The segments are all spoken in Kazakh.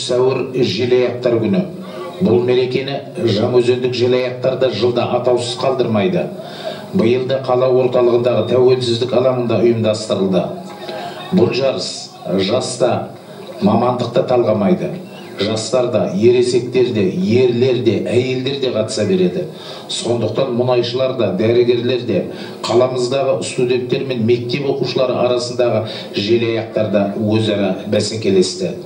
сәуір желаяқтар күні. Бұл мерекені жаңаөзендік желаяқтарда жылда атаусыз қалдырмайды. Биылда қала орталығындағы тәуелсіздік алаңында ұйымдастырылды. Бұл жарыс жаста, мамандықта талғамайды. Жастарда, ересектерде, ерлерде, әйелдерде қатыса береді. Сондықтан мұнайшыларда, дәрігерлерде, қаламыздағы студенттер мен мектеп оқушылары арасындағы желаяқтарда өзара бәсекелесті.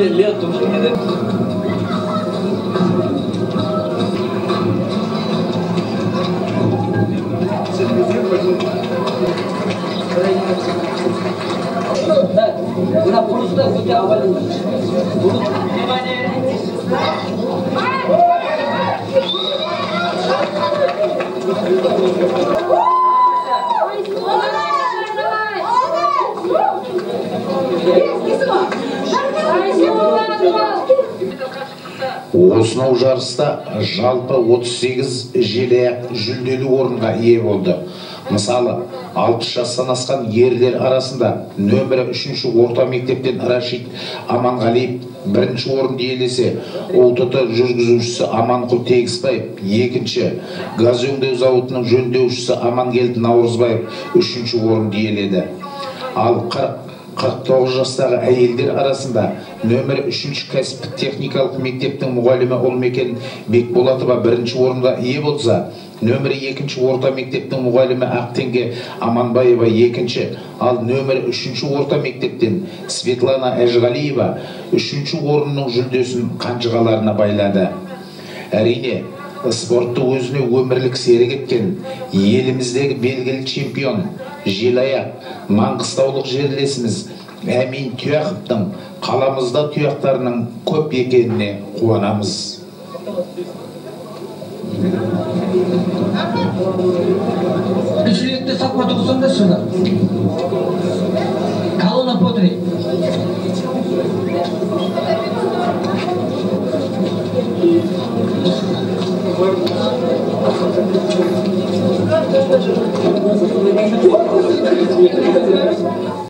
Летом на просто хотя бы Осынау жарыста жалпы 38 желаяқ жүлделі орынға ие болды. Мысалы, 60 жастан асқан ерлер арасында нөмірі 3-ші орта мектептен Рашид Аманғалиев 1-ші орынды иеленсе, ОТТ жүргізушісі Аманқұл Тегісбаев 2-ші, газ өңдеу зауытының жөндеушісі Амангелді Наурызбаев 3-ші орынды иеленді. Ал 49 жастағы әйелдер арасында нөмірі 3-ші кәсіптік техникалық мектептің мұғалімі Олмекен Бекболатова 1-ші орынға ие болса, нөмірі 2-ші орта мектептің мұғалімі Ақтенге Аманбаева 2-ші, ал нөмірі 3-ші орта мектептен Светлана Әжғалиева 3-ші орынның жүлдесін қанжығаларына байлады. Әрине, спортты өзіне өмірлік серік еткен еліміздегі белгілі чемпион, желаяқ, маңғыстаулық жерлесіміз Әмин Тұяқовтың қаламызда тұяқтарының көп екеніне қуанамыз. Üçlükte sapma 95 şuna. Kalona Potri. Thank you.